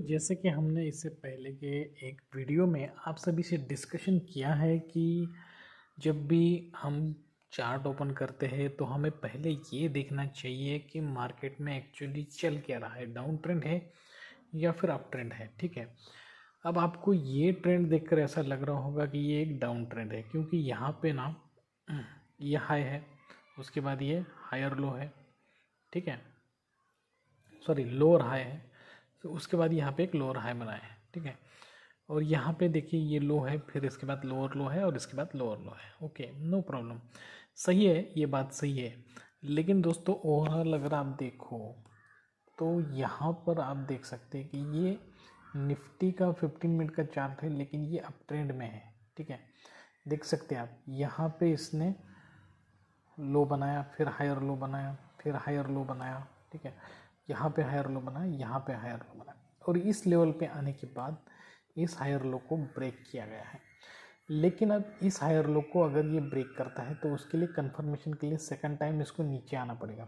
जैसे कि हमने इससे पहले के एक वीडियो में आप सभी से डिस्कशन किया है कि जब भी हम चार्ट ओपन करते हैं तो हमें पहले ये देखना चाहिए कि मार्केट में एक्चुअली चल क्या रहा है, डाउन ट्रेंड है या फिर अप ट्रेंड है। ठीक है, अब आपको ये ट्रेंड देखकर ऐसा लग रहा होगा कि ये एक डाउन ट्रेंड है, क्योंकि यहाँ पे ना ये हाई है, उसके बाद ये हायर लो है, ठीक है, सॉरी लोअर हाई है, तो उसके बाद यहाँ पे एक लोअर हाई बना है। ठीक है, और यहाँ पे देखिए ये लो है, फिर इसके बाद लोअर लो है और इसके बाद लोअर लो है। ओके, नो प्रॉब्लम, सही है, ये बात सही है। लेकिन दोस्तों ओवरऑल अगर आप देखो तो यहाँ पर आप देख सकते हैं कि ये निफ्टी का 15 मिनट का चार्ट है, लेकिन ये अप ट्रेंड में है। ठीक है, देख सकते हैं आप, यहाँ पे इसने लो बनाया, फिर हायर लो बनाया, फिर हायर लो बनाया। ठीक है, यहाँ पे हायर लो बनाया, यहाँ पे हायर लो बनाया, और इस लेवल पे आने के बाद इस हायर लो को ब्रेक किया गया है। लेकिन अब इस हायर लो को अगर ये ब्रेक करता है तो उसके लिए कंफर्मेशन के लिए सेकंड टाइम इसको नीचे आना पड़ेगा।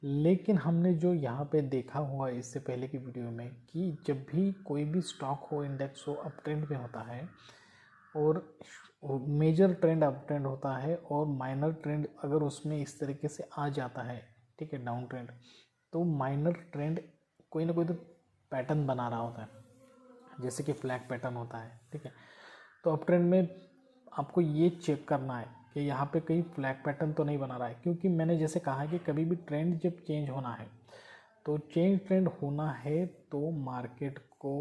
लेकिन हमने जो यहाँ पे देखा हुआ है इससे पहले की वीडियो में कि जब भी कोई भी स्टॉक हो, इंडेक्स हो, अप ट्रेंड में होता है और मेजर ट्रेंड अप ट्रेंड होता है और माइनर ट्रेंड अगर उसमें इस तरीके से आ जाता है, ठीक है, डाउन ट्रेंड, तो माइनर ट्रेंड कोई ना कोई तो पैटर्न बना रहा होता है, जैसे कि फ्लैग पैटर्न होता है। ठीक है, तो अप ट्रेंड में आपको ये चेक करना है कि यहाँ पे कहीं फ्लैग पैटर्न तो नहीं बना रहा है, क्योंकि मैंने जैसे कहा कि कभी भी ट्रेंड जब चेंज होना है तो चेंज ट्रेंड होना है तो मार्केट को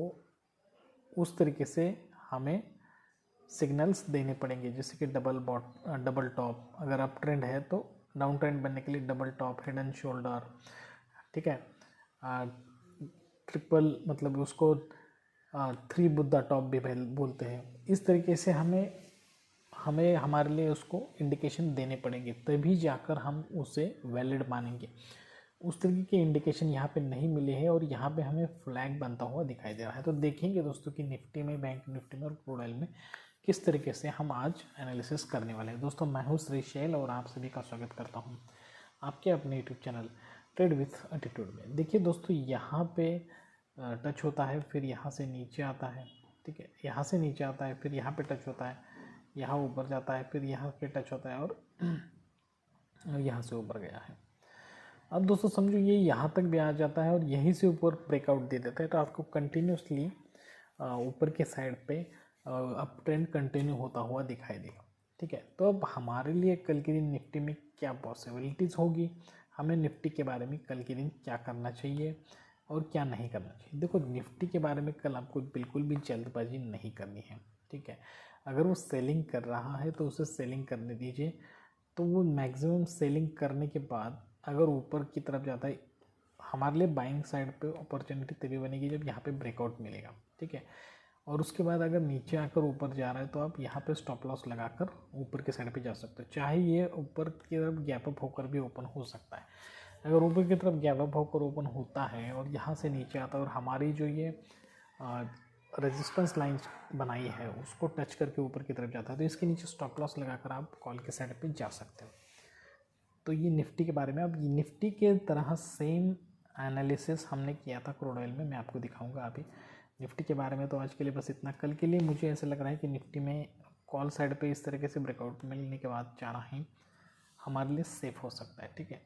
उस तरीके से हमें सिग्नल्स देने पड़ेंगे, जैसे कि डबल टॉप, अगर अप ट्रेंड है तो डाउन ट्रेंड बनने के लिए double top, head and shoulder, ठीक है, ट्रिपल, मतलब उसको थ्री बुद्धा टॉप भी बोलते हैं। इस तरीके से हमें हमारे लिए उसको इंडिकेशन देने पड़ेंगे, तभी जाकर हम उसे वैलिड मानेंगे। उस तरीके के इंडिकेशन यहाँ पे नहीं मिले हैं और यहाँ पे हमें फ्लैग बनता हुआ दिखाई दे रहा है। तो देखेंगे दोस्तों कि निफ्टी में, बैंक निफ्टी में और क्रूड ऑयल में किस तरीके से हम आज एनालिसिस करने वाले हैं। दोस्तों मैं हूँ श्री शैल और आप सभी का स्वागत करता हूँ आपके अपने YouTube channel trade with attitude में। देखिए दोस्तों, यहाँ पे टच होता है, फिर यहाँ से नीचे आता है। ठीक है, यहाँ से नीचे आता है, फिर यहाँ पे टच होता है, यहाँ ऊपर जाता है, फिर यहाँ पे टच होता है और यहाँ से ऊपर गया है। अब दोस्तों समझो ये यहाँ तक भी आ जाता है और यहीं से ऊपर ब्रेकआउट दे देता है, तो आपको कंटिन्यूसली ऊपर के साइड पे अप ट्रेंड कंटिन्यू होता हुआ दिखाई देगा। ठीक है, तो अब हमारे लिए कल के दिन निफ्टी में क्या पॉसिबिलिटीज़ होगी, हमें निफ्टी के बारे में कल के दिन क्या करना चाहिए और क्या नहीं करना चाहिए। देखो, निफ्टी के बारे में कल आपको बिल्कुल भी जल्दबाजी नहीं करनी है। ठीक है, अगर वो सेलिंग कर रहा है तो उसे सेलिंग करने दीजिए, तो वो मैक्सिमम सेलिंग करने के बाद अगर ऊपर की तरफ जाता है, हमारे लिए बाइंग साइड पे अपॉर्चुनिटी तभी बनेगी जब यहाँ पे ब्रेकआउट मिलेगा। ठीक है, और उसके बाद अगर नीचे आकर ऊपर जा रहा है तो आप यहाँ पे स्टॉप लॉस लगाकर ऊपर के साइड पे जा सकते हो, चाहे ये ऊपर की तरफ गैप अप होकर भी ओपन हो सकता है। अगर ऊपर की तरफ गैप अप होकर ओपन होता है और यहाँ से नीचे आता है और हमारी जो ये रेजिस्टेंस लाइन बनाई है उसको टच करके ऊपर की तरफ जाता है, तो इसके नीचे स्टॉप लॉस लगाकर आप कॉल के साइड पे जा सकते हो। तो ये निफ्टी के बारे में। अब निफ्टी के तरह सेम एनालिसिस हमने किया था क्रूड ऑयल में, मैं आपको दिखाऊंगा अभी। निफ्टी के बारे में तो आज के लिए बस इतना। कल के लिए मुझे ऐसा लग रहा है कि निफ्टी में कॉल साइड पे इस तरीके से ब्रेकआउट मिलने के बाद जाना ही हमारे लिए सेफ हो सकता है। ठीक है,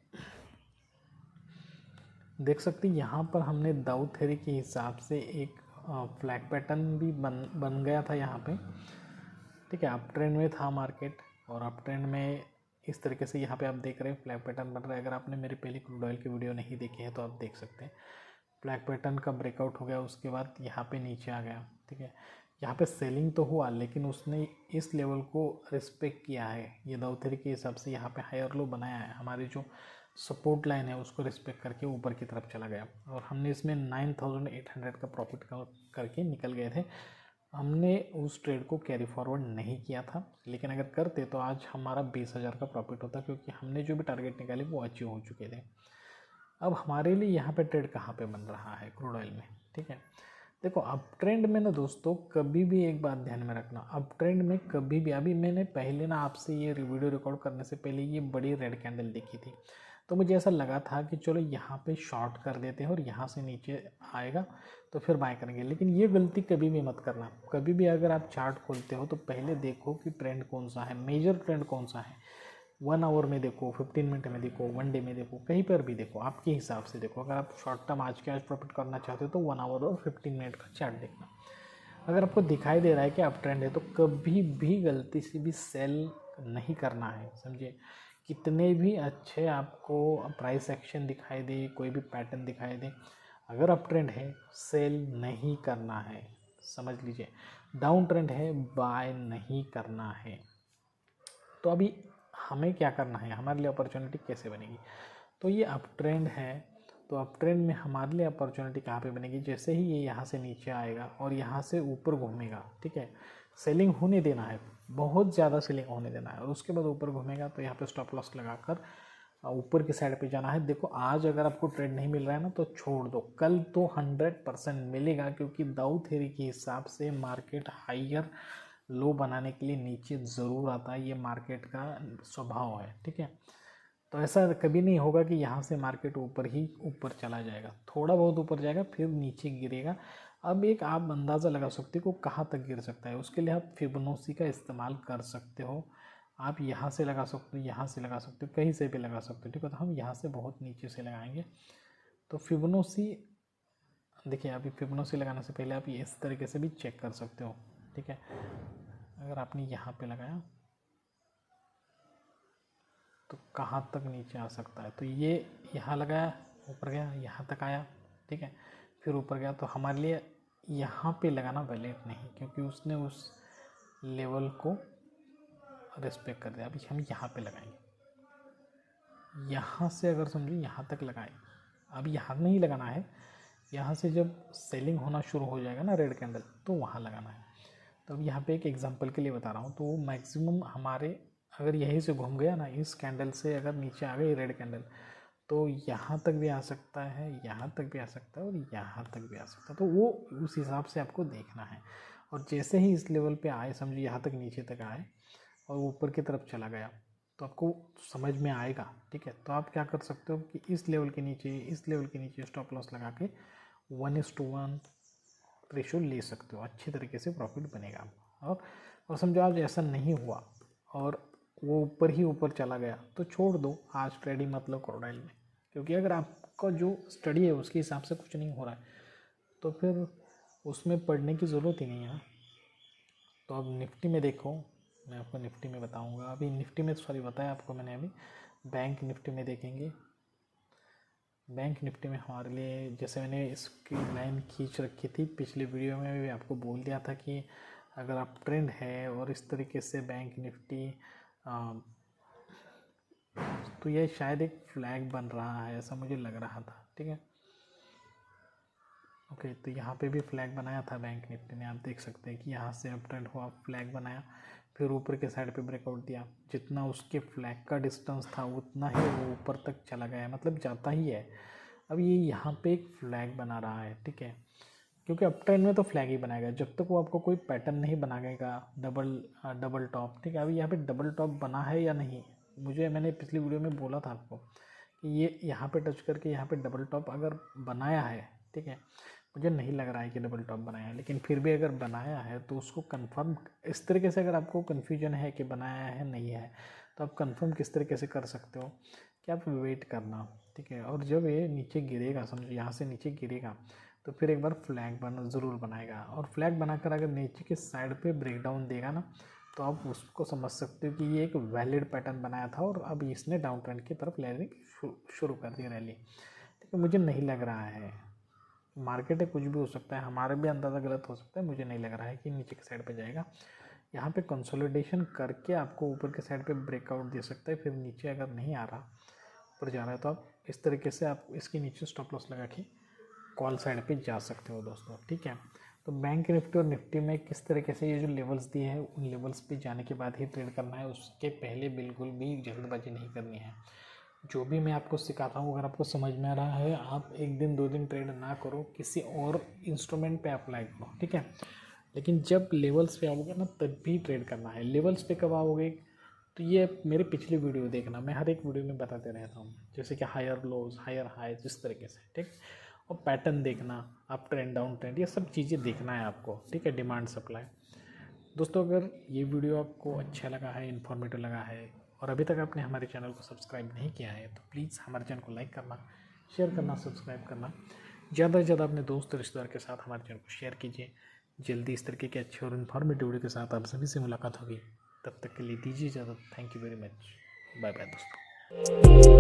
देख सकते हैं यहाँ पर हमने दाऊ थ्योरी के हिसाब से एक फ्लैग पैटर्न भी बन गया था यहाँ पे। ठीक है, अप ट्रेंड में था मार्केट और अप ट्रेंड में इस तरीके से यहाँ पे आप देख रहे हैं फ्लैग पैटर्न बन रहा है। अगर आपने मेरी पहले क्रूड ऑयल की वीडियो नहीं देखी है तो आप देख सकते हैं, फ्लैग पैटर्न का ब्रेकआउट हो गया, उसके बाद यहाँ पे नीचे आ गया। ठीक है, यहाँ पे सेलिंग तो हुआ लेकिन उसने इस लेवल को रिस्पेक्ट किया है, ये दाऊ थ्योरी के हिसाब से यहाँ पे हायर लो बनाया है, हमारी जो सपोर्ट लाइन है उसको रिस्पेक्ट करके ऊपर की तरफ चला गया और हमने इसमें 9800 का प्रॉफिट करके निकल गए थे। हमने उस ट्रेड को कैरी फॉरवर्ड नहीं किया था, लेकिन अगर करते तो आज हमारा 20,000 का प्रॉफिट होता, क्योंकि हमने जो भी टारगेट निकाले वो अचीव हो चुके थे। अब हमारे लिए यहाँ पे ट्रेड कहाँ पे बन रहा है क्रूड ऑयल में। ठीक है, देखो अप ट्रेंड में ना दोस्तों कभी भी एक बात ध्यान में रखना, अप ट्रेंड में कभी भी, अभी मैंने पहले ना आपसे ये वीडियो रिकॉर्ड करने से पहले ये बड़ी रेड कैंडल देखी थी, तो मुझे ऐसा लगा था कि चलो यहाँ पे शॉर्ट कर देते हैं और यहाँ से नीचे आएगा तो फिर बाय करेंगे। लेकिन ये गलती कभी भी मत करना। कभी भी अगर आप चार्ट खोलते हो तो पहले देखो कि ट्रेंड कौन सा है, मेजर ट्रेंड कौन सा है। 1 आवर में देखो, 15 मिनट में देखो, 1 डे में देखो, कहीं पर भी देखो, आपके हिसाब से देखो। अगर आप शॉर्ट टर्म आज के आज प्रॉफिट करना चाहते हो तो 1 आवर और 15 मिनट का चार्ट देखना। अगर आपको दिखाई दे रहा है कि आप ट्रेंड है तो कभी भी गलती से भी सेल नहीं करना है, समझिए। कितने भी अच्छे आपको प्राइस एक्शन दिखाई दे, कोई भी पैटर्न दिखाई दे, अगर अप ट्रेंड है सेल नहीं करना है, समझ लीजिए। डाउन ट्रेंड है बाय नहीं करना है। तो अभी हमें क्या करना है, हमारे लिए अपॉर्चुनिटी कैसे बनेगी। तो ये अप ट्रेंड है, तो अप ट्रेंड में हमारे लिए अपॉर्चुनिटी कहाँ पे बनेगी, जैसे ही ये यहाँ से नीचे आएगा और यहाँ से ऊपर घूमेगा, ठीक है। सेलिंग होने देना है, बहुत ज़्यादा सेलिंग होने देना है, और उसके बाद ऊपर घूमेगा तो यहाँ पे स्टॉप लॉस लगाकर ऊपर की साइड पे जाना है। देखो आज अगर आपको ट्रेंड नहीं मिल रहा है ना तो छोड़ दो, कल तो 100% मिलेगा, क्योंकि दाऊ थ्योरी के हिसाब से मार्केट हाइयर लो बनाने के लिए नीचे ज़रूर आता है, ये मार्केट का स्वभाव है, ठीक है। तो ऐसा कभी नहीं होगा कि यहाँ से मार्केट ऊपर ही ऊपर चला जाएगा, थोड़ा बहुत ऊपर जाएगा फिर नीचे गिरेगा। अब एक आप अंदाज़ा लगा सकते हो कहाँ तक गिर सकता है, उसके लिए आप फिबोनाची का इस्तेमाल कर सकते हो। आप यहाँ से लगा सकते हो, यहाँ से लगा सकते हो, कहीं से भी लगा सकते हो, ठीक है। तो हम यहाँ से बहुत नीचे से लगाएंगे। तो फिबोनाची देखिए, अभी फिबोनाची लगाने से पहले आप ये इस तरीके से भी चेक कर सकते हो, ठीक है। अगर आपने यहाँ पे लगाया तो कहाँ तक नीचे आ सकता है, तो ये यहाँ लगाया, ऊपर गया, यहाँ तक आया, ठीक है, फिर ऊपर गया। तो हमारे लिए यहाँ पे लगाना वैलिड नहीं, क्योंकि उसने उस लेवल को रिस्पेक्ट कर दिया। अभी हम यहाँ पे लगाएंगे, यहाँ से अगर समझिए यहाँ तक लगाए, अभी यहाँ नहीं लगाना है, यहाँ से जब सेलिंग होना शुरू हो जाएगा ना रेड कैंडल, तो वहाँ लगाना है। तो अब यहाँ पे एक एग्जांपल के लिए बता रहा हूँ, तो मैक्सिमम हमारे अगर यहीं से घूम गया ना, इस कैंडल से अगर नीचे आ गई रेड कैंडल, तो यहाँ तक भी आ सकता है, यहाँ तक भी आ सकता है, और यहाँ तक भी आ सकता है। तो वो उस हिसाब से आपको देखना है। और जैसे ही इस लेवल पे आए, समझिए यहाँ तक नीचे तक आए और ऊपर की तरफ चला गया, तो आपको समझ में आएगा, ठीक है। तो आप क्या कर सकते हो कि इस लेवल के नीचे, इस लेवल के नीचे स्टॉप लॉस लगा के 1:1 रेशो ले सकते हो, अच्छी तरीके से प्रॉफिट बनेगा। और समझो आज ऐसा नहीं हुआ और वो ऊपर ही ऊपर चला गया, तो छोड़ दो, आज ट्रेडिंग मतलब क्रोकोडाइल में। क्योंकि अगर आपका जो स्टडी है उसके हिसाब से कुछ नहीं हो रहा है तो फिर उसमें पढ़ने की ज़रूरत ही नहीं है। तो अब निफ्टी में देखो, मैं आपको निफ्टी में बताऊंगा। अभी निफ्टी में सॉरी बताया आपको मैंने, अभी बैंक निफ्टी में देखेंगे। बैंक निफ्टी में हमारे लिए, जैसे मैंने इसकी लाइन खींच रखी थी पिछले वीडियो में भी आपको बोल दिया था कि अगर आप ट्रेंड है और इस तरीके से बैंक निफ्टी तो ये शायद एक फ्लैग बन रहा है, ऐसा मुझे लग रहा था, ठीक है। ओके, तो यहाँ पे भी फ्लैग बनाया था बैंक निफ्टी ने, आप देख सकते हैं कि यहाँ से अप ट्रेंड हुआ, फ्लैग बनाया, फिर ऊपर के साइड पे ब्रेकआउट दिया, जितना उसके फ्लैग का डिस्टेंस था उतना ही वो ऊपर तक चला गया, मतलब जाता ही है। अब ये यहाँ पे एक फ्लैग बना रहा है, ठीक है, क्योंकि अप ट्रेंड में तो फ्लैग ही बनाएगा जब तक वो आपको कोई पैटर्न नहीं बनाएगा डबल टॉप, ठीक है। अभी यहाँ पे डबल टॉप बना है या नहीं, मैंने पिछली वीडियो में बोला था आपको कि ये यहाँ पे टच करके यहाँ पे डबल टॉप अगर बनाया है, ठीक है, मुझे नहीं लग रहा है कि डबल टॉप बनाया है, लेकिन फिर भी अगर बनाया है तो उसको कंफर्म इस तरीके से, अगर आपको कन्फ्यूजन है कि बनाया है नहीं है, तो आप कंफर्म किस तरीके से कर सकते हो कि आप वेट करना, ठीक है। और जब ये नीचे गिरेगा, समझो यहाँ से नीचे गिरेगा, तो फिर एक बार फ्लैग ज़रूर बनाएगा, और फ्लैग बनाकर अगर नीचे के साइड पे ब्रेकडाउन देगा ना, तो आप उसको समझ सकते हो कि ये एक वैलिड पैटर्न बनाया था और अब इसने डाउन ट्रेंड की तरफ रैली शुरू कर दी रैली, ठीक है। मुझे नहीं लग रहा है, मार्केट है, कुछ भी हो सकता है, हमारा भी अंदाज़ा गलत हो सकता है, मुझे नहीं लग रहा है कि नीचे की साइड पे जाएगा। यहाँ पे कंसोलिडेशन करके आपको ऊपर के साइड पे ब्रेकआउट दे सकता है, फिर नीचे अगर नहीं आ रहा, ऊपर जा रहा है, तो आप इस तरीके से आप इसके नीचे स्टॉप लॉस लगा के कॉल साइड पे जा सकते हो दोस्तों, ठीक है। तो बैंक निफ्टी और निफ्टी में किस तरीके से ये जो लेवल्स दिए हैं उन लेवल्स पे जाने के बाद ही ट्रेड करना है, उसके पहले बिल्कुल भी जल्दबाजी नहीं करनी है। जो भी मैं आपको सिखाता हूँ अगर आपको समझ में आ रहा है, आप 1 दिन 2 दिन ट्रेड ना करो, किसी और इंस्ट्रूमेंट पे अप्लाई करो, ठीक है। लेकिन जब लेवल्स पे आओगे ना तब भी ट्रेड करना है। लेवल्स पे कब आओगे, तो ये मेरे पिछले वीडियो देखना, मैं हर एक वीडियो में बताते रहता हूँ, जैसे कि हायर लोज, हायर हाइज, इस तरीके से, ठीक। और पैटर्न देखना, अप ट्रेंड, डाउन ट्रेंड, ये सब चीज़ें देखना है आपको, ठीक है। Demand supply. दोस्तों, अगर ये वीडियो आपको अच्छा लगा है, इन्फॉर्मेटिव लगा है और अभी तक आपने हमारे चैनल को सब्सक्राइब नहीं किया है तो प्लीज़ हमारे चैनल को लाइक करना, शेयर करना, सब्सक्राइब करना। ज़्यादा से ज़्यादा अपने दोस्त रिश्तेदार के साथ हमारे चैनल को शेयर कीजिए। जल्दी इस तरीके के अच्छे और इन्फॉर्मेटिव वीडियो के साथ आप सभी से मुलाकात होगी। तब तक के लिए दीजिए इजाज़त। Thank you very much. Bye bye दोस्तों।